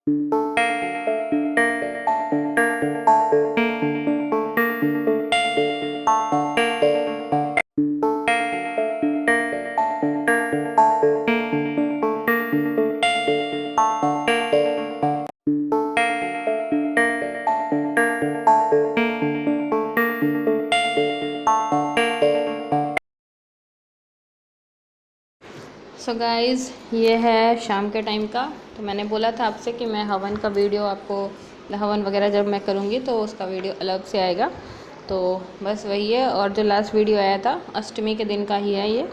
So guys, ये है शाम के टाइम का। तो मैंने बोला था आपसे कि मैं हवन का वीडियो आपको, हवन वगैरह जब मैं करूँगी तो उसका वीडियो अलग से आएगा। तो बस वही है। और जो लास्ट वीडियो आया था अष्टमी के दिन का ही है ये।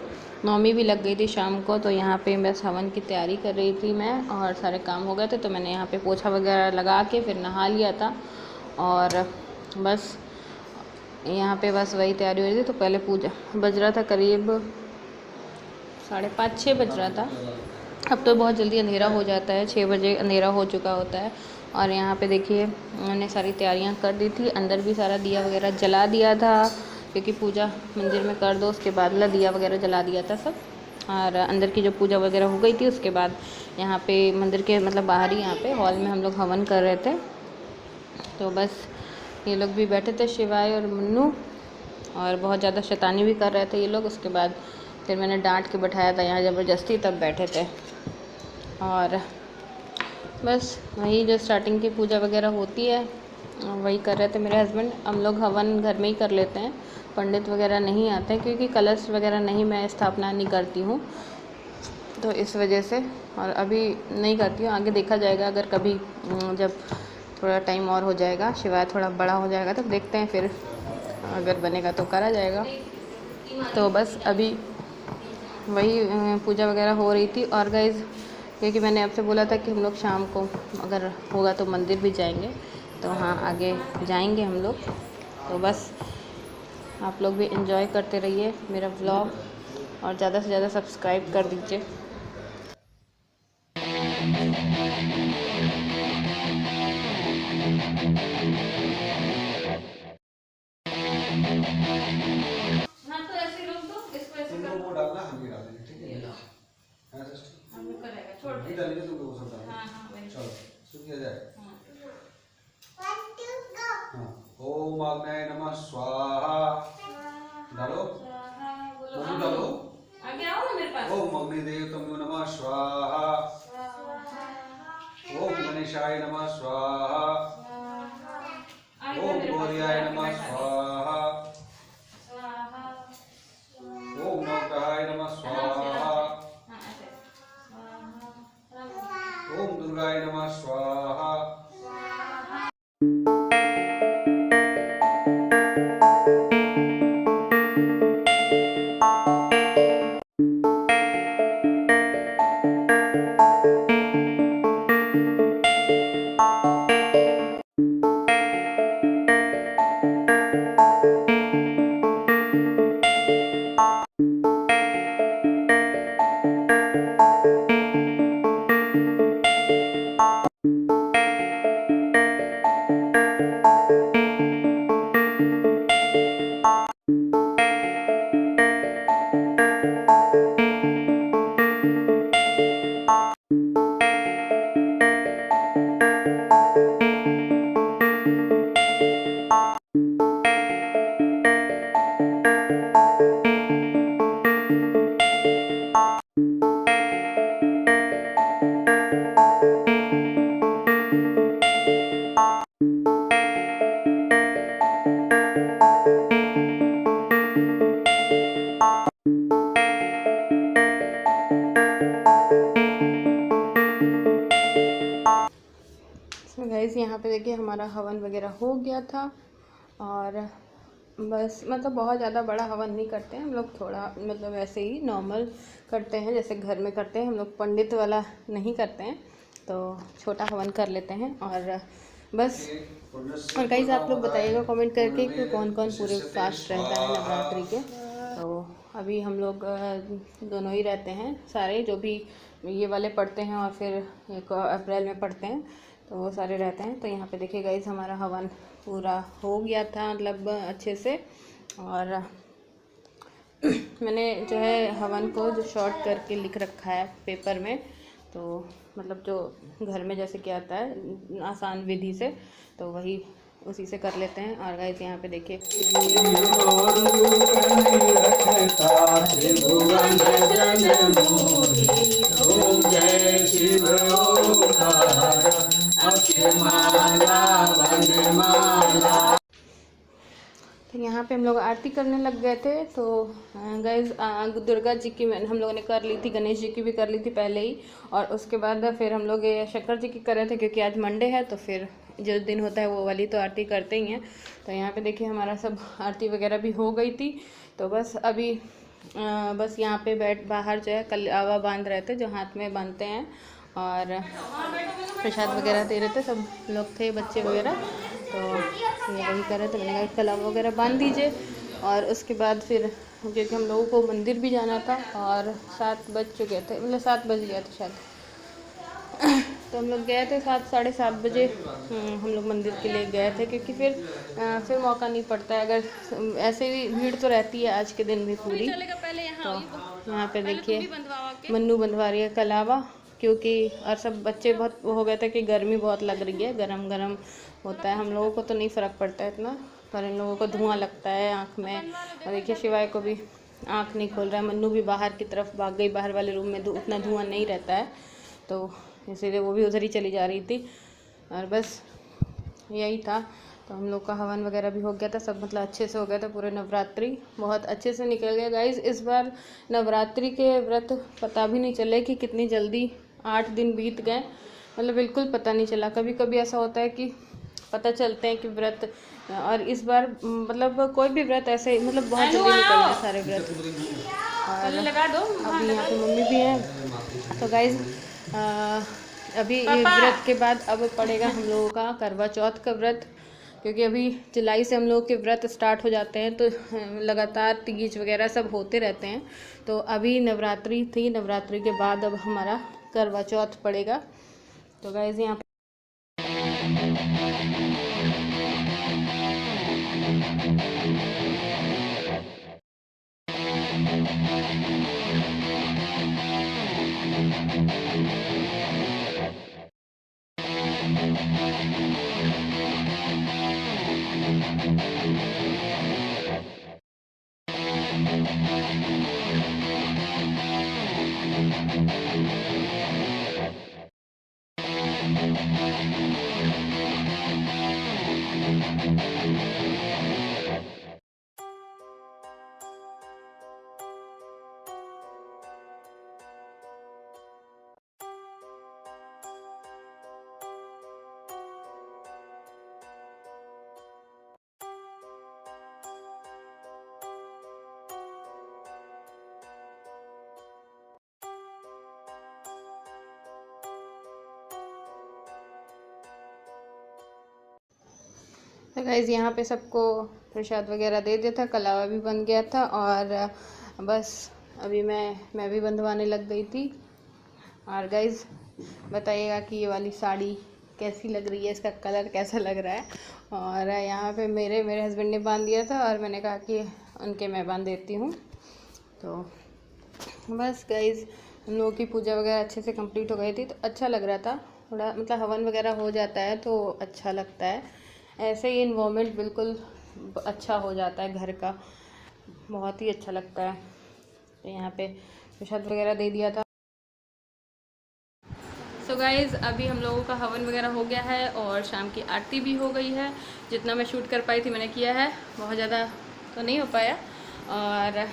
नौमी भी लग गई थी शाम को, तो यहाँ पे बस हवन की तैयारी कर रही थी मैं, और सारे काम हो गए थे तो मैंने यहाँ पे पोछा वगैरह लगा के फिर नहा लिया था। और बस यहाँ पे बस वही तैयारी हो रही थी। तो पहले पूजा बज रहा था करीब 5:30-6 बज रहा था। अब तो बहुत जल्दी अंधेरा हो जाता है, 6 बजे अंधेरा हो चुका होता है। और यहाँ पे देखिए मैंने सारी तैयारियाँ कर दी थी, अंदर भी सारा दिया वगैरह जला दिया था, क्योंकि पूजा मंदिर में कर दो उसके बाद दिया वगैरह जला दिया था सब। और अंदर की जो पूजा वगैरह हो गई थी उसके बाद यहाँ पे मंदिर के मतलब बाहर ही यहाँ पे हॉल में हम लोग हवन कर रहे थे। तो बस ये लोग भी बैठे थे, शिवाय और मुन्नू, और बहुत ज़्यादा शैतानी भी कर रहे थे ये लोग। उसके बाद फिर मैंने डांट के बैठाया था यहाँ ज़बरदस्ती, तब बैठे थे। और बस वही जो स्टार्टिंग की पूजा वगैरह होती है वही कर रहे थे मेरे हस्बैंड। हम लोग हवन घर में ही कर लेते हैं, पंडित वगैरह नहीं आते हैं, क्योंकि कलश वगैरह नहीं मैं स्थापना नहीं करती हूँ, तो इस वजह से। और अभी नहीं करती हूँ, आगे देखा जाएगा, अगर कभी जब थोड़ा टाइम और हो जाएगा, शिवाय थोड़ा बड़ा हो जाएगा तब देखते हैं, फिर अगर बनेगा तो करा जाएगा। तो बस अभी वही पूजा वगैरह हो रही थी। और गाइज़, क्योंकि मैंने आपसे बोला था कि हम लोग शाम को अगर होगा तो मंदिर भी जाएंगे, तो हाँ आगे जाएंगे हम लोग। तो बस आप लोग भी एंजॉय करते रहिए मेरा व्लॉग, और ज़्यादा से ज़्यादा सब्सक्राइब कर दीजिए। हाँ, तो ऐसे लोग तो इसको ऐसे तुम लोग वो डालना, हम ये डाल देंगे, ठीक है? हाँ सर, हम लोग करेगा, छोड़ हम दे। भी डालेंगे, तुम लोग वो सब डालो। हाँ हाँ वही। चलो शुरू किया जाए। हाँ। हाँ, ओम अग्नये नमः स्वाहा डालो, मम्मी डालो। आगे आओ ना मेरे पास। ओम अग्निदेवतमो नमः स्वाहा, ओम गणेशाय नमः स्वाहा, ओम गौर्याय नमः स्वाहा, ओम नवग्रहाय नमः स्वाहा, ओम दुर्गाय नमः स्वाहा। गाइस, यहाँ पे देखिए हमारा हवन वगैरह हो गया था। और बस मतलब बहुत ज़्यादा बड़ा हवन नहीं करते हैं हम लोग, थोड़ा मतलब ऐसे ही नॉर्मल करते हैं जैसे घर में करते हैं हम लोग, पंडित वाला नहीं करते हैं, तो छोटा हवन कर लेते हैं। और बस। और गाइस, आप लोग बताइएगा कमेंट करके कि कौन कौन पूरे फास्ट रहता है नवरात्रि के। तो अभी हम लोग दोनों ही रहते हैं, सारे जो भी ये वाले पढ़ते हैं और फिर 1 अप्रैल में पढ़ते हैं, तो वो सारे रहते हैं। तो यहाँ पे देखिए गाइस, हमारा हवन पूरा हो गया था मतलब अच्छे से। और मैंने जो है हवन को जो शॉर्ट करके लिख रखा है पेपर में, तो मतलब जो घर में जैसे क्या आता है आसान विधि से, तो वही उसी से कर लेते हैं। और गाइस यहाँ पे देखिए तो यहाँ पे हम लोग आरती करने लग गए थे। तो गाइस दुर्गा जी की हम लोगों ने कर ली थी, गणेश जी की भी कर ली थी पहले ही, और उसके बाद फिर हम लोग ये शंकर जी की कर रहे थे क्योंकि आज मंडे है, तो फिर जो दिन होता है वो वाली तो आरती करते ही हैं। तो यहाँ पे देखिए हमारा सब आरती वगैरह भी हो गई थी। तो बस अभी बस यहाँ पे बाहर जो है कलावा बांध रहे थे, जो हाथ में बांधते हैं, और प्रसाद वगैरह दे रहे थे, सब लोग थे बच्चे वगैरह। तो ये वही कर रहे थे, मैंने कहा कलावा वगैरह बांध दीजिए। और उसके बाद फिर क्योंकि हम लोगों को मंदिर भी जाना था और 7 बज चुके थे, मतलब 7 बज गया था शायद। तो हम लोग गए थे 7 साढ़े 7 बजे हम लोग मंदिर के लिए गए थे, क्योंकि फिर मौका नहीं पड़ता है। अगर ऐसे भी भीड़ तो रहती है आज के दिन भी पूरी। तो यहाँ पे देखिए मन्नू बंधवा रही है कलावा, क्योंकि और सब बच्चे बहुत वो हो गए थे कि गर्मी बहुत लग रही है, गरम गरम होता है। हम लोगों को तो नहीं फ़र्क पड़ता है इतना, पर इन लोगों को धुआं लगता है आँख में। और देखिए शिवाय को भी आँख नहीं खोल रहा है, मन्नू भी बाहर की तरफ भाग गई, बाहर वाले रूम में उतना धुआं नहीं रहता है, तो इसीलिए वो भी उधर ही चली जा रही थी। और बस यही था। तो हम लोग का हवन वगैरह भी हो गया था, सब मतलब अच्छे से हो गया था। पूरे नवरात्रि बहुत अच्छे से निकल गया गाइस। इस बार नवरात्रि के व्रत पता भी नहीं चले कि कितनी जल्दी 8 दिन बीत गए, मतलब बिल्कुल पता नहीं चला। कभी कभी ऐसा होता है कि पता चलते हैं कि व्रत, और इस बार मतलब कोई भी व्रत ऐसे मतलब बहुत जल्दी निकल गए सारे व्रत। और अभी यहाँ पे मम्मी भी हैं। तो गाइस अभी ये व्रत के बाद अब पड़ेगा हम लोगों का करवा चौथ का व्रत, क्योंकि अभी जुलाई से हम लोग के व्रत स्टार्ट हो जाते हैं, तो लगातार तीज वगैरह सब होते रहते हैं। तो अभी नवरात्रि थी, नवरात्रि के बाद अब हमारा करवा चौथ पड़ेगा। तो गाइस यहाँ तो गाइस यहाँ पे सबको प्रसाद वगैरह दे दिया था, कलावा भी बन गया था, और बस अभी मैं भी बंधवाने लग गई थी। और गाइस बताइएगा कि ये वाली साड़ी कैसी लग रही है, इसका कलर कैसा लग रहा है। और यहाँ पे मेरे हस्बैंड ने बांध दिया था, और मैंने कहा कि उनके मैं बांध देती हूँ। तो बस गाइस हम लोगों की पूजा वगैरह अच्छे से कंप्लीट हो गई थी, तो अच्छा लग रहा था। थोड़ा मतलब हवन वगैरह हो जाता है तो अच्छा लगता है, ऐसे ही इन्वायरमेंट बिल्कुल अच्छा हो जाता है घर का, बहुत ही अच्छा लगता है। तो यहाँ पे प्रसाद वगैरह दे दिया था। सो गाइज़ अभी हम लोगों का हवन वगैरह हो गया है और शाम की आरती भी हो गई है। जितना मैं शूट कर पाई थी मैंने किया है, बहुत ज़्यादा तो नहीं हो पाया। और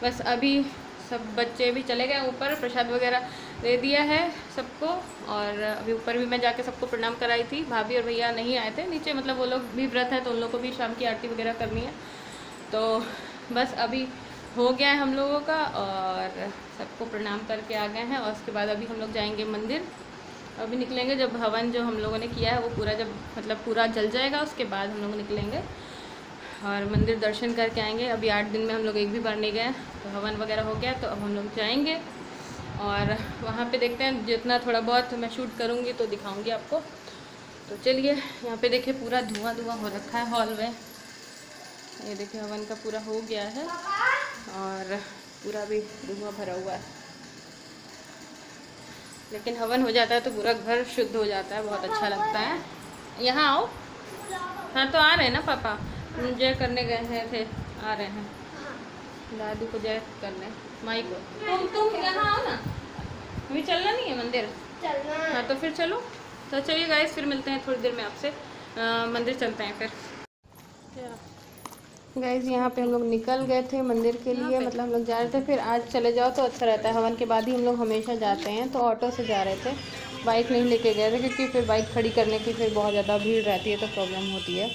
बस अभी सब बच्चे भी चले गए ऊपर, प्रसाद वगैरह दे दिया है सबको। और अभी ऊपर भी मैं जाके सबको प्रणाम कराई थी। भाभी और भैया नहीं आए थे नीचे, मतलब वो लोग भी व्रत है तो उन लोगों को भी शाम की आरती वगैरह करनी है। तो बस अभी हो गया है हम लोगों का, और सबको प्रणाम करके आ गए हैं। और उसके बाद अभी हम लोग जाएंगे मंदिर, अभी निकलेंगे जब हवन जो हम लोगों ने किया है वो पूरा जब मतलब पूरा जल जाएगा, उसके बाद हम लोग निकलेंगे और मंदिर दर्शन करके आएंगे। अभी 8 दिन में हम लोग एक भी बार नहीं गए, तो हवन वगैरह हो गया, तो अब हम लोग जाएंगे और वहाँ पे देखते हैं, जितना थोड़ा बहुत मैं शूट करूँगी तो दिखाऊँगी आपको। तो चलिए, यहाँ पे देखिए पूरा धुआं धुआं हो रखा है हॉल में। ये देखिए हवन का पूरा हो गया है और पूरा भी धुआं भरा हुआ है। लेकिन हवन हो जाता है तो पूरा घर शुद्ध हो जाता है, बहुत अच्छा लगता है। यहाँ आओ। हाँ तो आ रहे हैं ना पापा, जय करने गए हैं थे, आ रहे हैं दादू को जय करने, माई को। तुम यहाँ आओ ना, अभी चलना नहीं है मंदिर? चलना। हाँ तो फिर चलो। तो चलिए गाइस, फिर मिलते हैं थोड़ी देर में आपसे, मंदिर चलते हैं फिर। गाइस यहाँ पे हम लोग निकल गए थे मंदिर के लिए, मतलब हम लोग जा रहे थे। फिर आज चले जाओ तो अच्छा रहता है, हवन के बाद ही हम लोग हमेशा जाते हैं। तो ऑटो से जा रहे थे, बाइक नहीं लेके गए थे क्योंकि फिर बाइक खड़ी करने की फिर बहुत ज़्यादा भीड़ रहती है तो प्रॉब्लम होती है।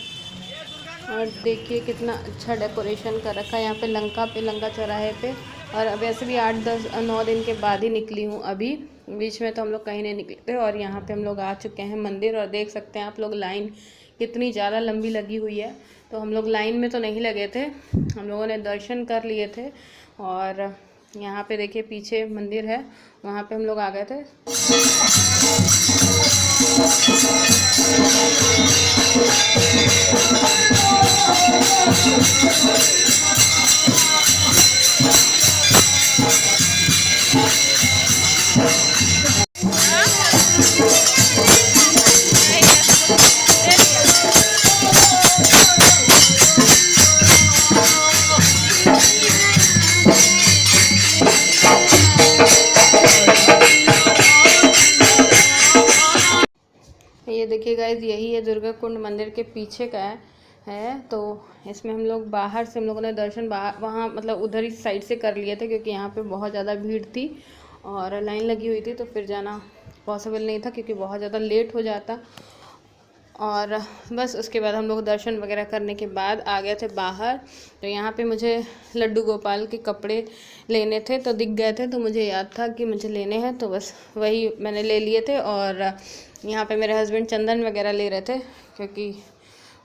और देखिए कितना अच्छा डेकोरेशन कर रखा है यहाँ पे लंका चौराहे पे। और वैसे भी 8-10-9 दिन के बाद ही निकली हूँ, अभी बीच में तो हम लोग कहीं नहीं निकले थे। और यहाँ पे हम लोग आ चुके हैं मंदिर, और देख सकते हैं आप लोग लाइन कितनी ज़्यादा लंबी लगी हुई है। तो हम लोग लाइन में तो नहीं लगे थे, हम लोगों ने दर्शन कर लिए थे। और यहाँ पे देखिए पीछे मंदिर है, वहाँ पे हम लोग आ गए थे। ये देखिए गाइज, यही है दुर्गा कुंड मंदिर के पीछे का है। तो इसमें हम लोग बाहर से, हम लोगों ने दर्शन वहाँ मतलब उधर ही साइड से कर लिए थे क्योंकि यहाँ पे बहुत ज़्यादा भीड़ थी और लाइन लगी हुई थी, तो फिर जाना पॉसिबल नहीं था क्योंकि बहुत ज़्यादा लेट हो जाता। और बस उसके बाद हम लोग दर्शन वगैरह करने के बाद आ गए थे बाहर। तो यहाँ पे मुझे लड्डू गोपाल के कपड़े लेने थे, तो दिख गए थे, तो मुझे याद था कि मुझे लेने हैं, तो बस वही मैंने ले लिए थे। और यहाँ पे मेरे हस्बैंड चंदन वगैरह ले रहे थे क्योंकि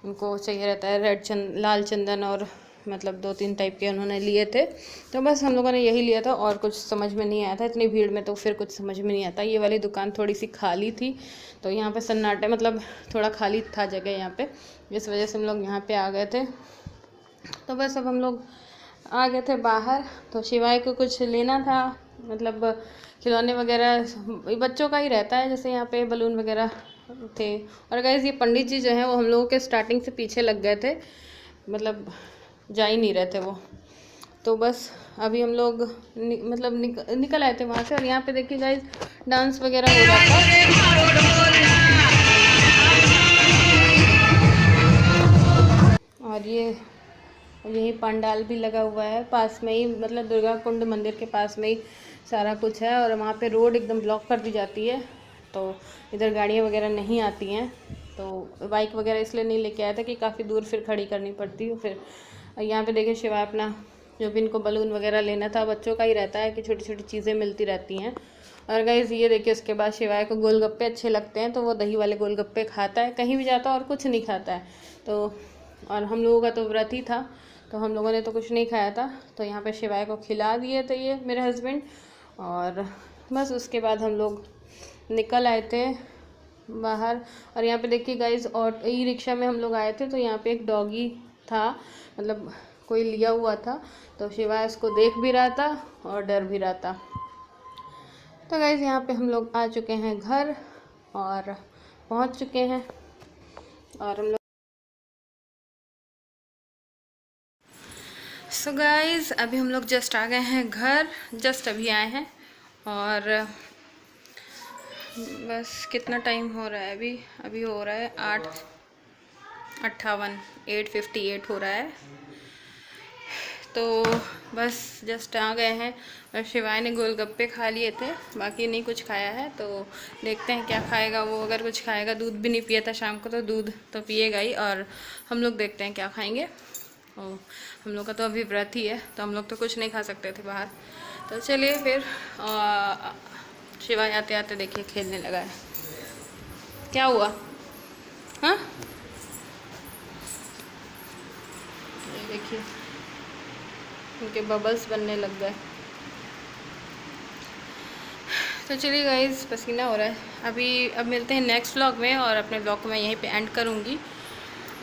उनको चाहिए रहता है लाल चंदन, और मतलब 2-3 टाइप के उन्होंने लिए थे। तो बस हम लोगों ने यही लिया था, और कुछ समझ में नहीं आया था इतनी भीड़ में, तो फिर कुछ समझ में नहीं आता। ये वाली दुकान थोड़ी सी खाली थी, तो यहाँ पे सन्नाटे, मतलब थोड़ा खाली था जगह यहाँ पे, इस वजह से हम लोग यहाँ पे आ गए थे। तो बस अब हम लोग आ गए थे बाहर। तो शिवाय को कुछ लेना था, मतलब खिलौने वगैरह बच्चों का ही रहता है, जैसे यहाँ पे बलून वगैरह थे। और गाइस ये पंडित जी जो हैं वो हम लोगों के स्टार्टिंग से पीछे लग गए थे, मतलब जा ही नहीं रहे थे वो। तो बस अभी हम लोग निकल आए थे वहाँ से। और यहाँ पे देखिए गाइस डांस वगैरह हो रहा था। और यही पंडाल भी लगा हुआ है पास में ही, मतलब दुर्गा कुंड मंदिर के पास में ही सारा कुछ है। और वहाँ पे रोड एकदम ब्लॉक कर दी जाती है, तो इधर गाड़ियाँ वगैरह नहीं आती हैं। तो बाइक वगैरह इसलिए नहीं लेके आया था कि काफ़ी दूर फिर खड़ी करनी पड़ती है। फिर यहाँ पे देखिए शिवाय अपना जो भी इनको बलून वगैरह लेना था, बच्चों का ही रहता है कि छोटी छोटी चीज़ें मिलती रहती हैं। और गाइस ये देखिए उसके बाद शिवाय को गोलगप्पे अच्छे लगते हैं, तो वो दही वाले गोलगप्पे खाता है, कहीं भी जाता है और कुछ नहीं खाता है। तो और हम लोगों का तो व्रत ही था, तो हम लोगों ने तो कुछ नहीं खाया था। तो यहाँ पे शिवाय को खिला दिए थे ये मेरे हस्बैंड। और बस उसके बाद हम लोग निकल आए थे बाहर। और यहाँ पे देखिए गाइस, और ई रिक्शा में हम लोग आए थे, तो यहाँ पे एक डॉगी था, मतलब कोई लिया हुआ था। तो शिवाय उसको देख भी रहा था और डर भी रहा था। तो गाइस यहाँ पे हम लोग आ चुके हैं घर और पहुँच चुके हैं। और हम लोग सो गाइस अभी हम लोग जस्ट आ गए हैं घर, जस्ट अभी आए हैं। और बस कितना टाइम हो रहा है अभी हो रहा है 8:58, 8:58 हो रहा है। तो बस जस्ट आ गए हैं। और शिवाय ने गोलगप्पे खा लिए थे, बाकी नहीं कुछ खाया है। तो देखते हैं क्या खाएगा वो, अगर कुछ खाएगा। दूध भी नहीं पिया था शाम को, तो दूध तो पिएगा ही। और हम लोग देखते हैं क्या खाएंगे। और हम लोग का तो अभी व्रत ही है, तो हम लोग तो कुछ नहीं खा सकते थे बाहर। तो चलिए फिर शिवाय आते आते देखिए खेलने लगा है। क्या हुआ? हाँ देखिए उनके बबल्स बनने लग गए। तो चलिए गाइस पसीना हो रहा है अब मिलते हैं नेक्स्ट व्लॉग में। और अपने व्लॉग को मैं यहीं पे एंड करूँगी।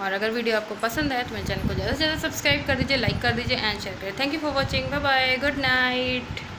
और अगर वीडियो आपको पसंद आए तो मेरे चैनल को ज़्यादा से ज़्यादा सब्सक्राइब कर दीजिए, लाइक कर दीजिए एंड शेयर करें। Thank you for watching, bye bye, good night.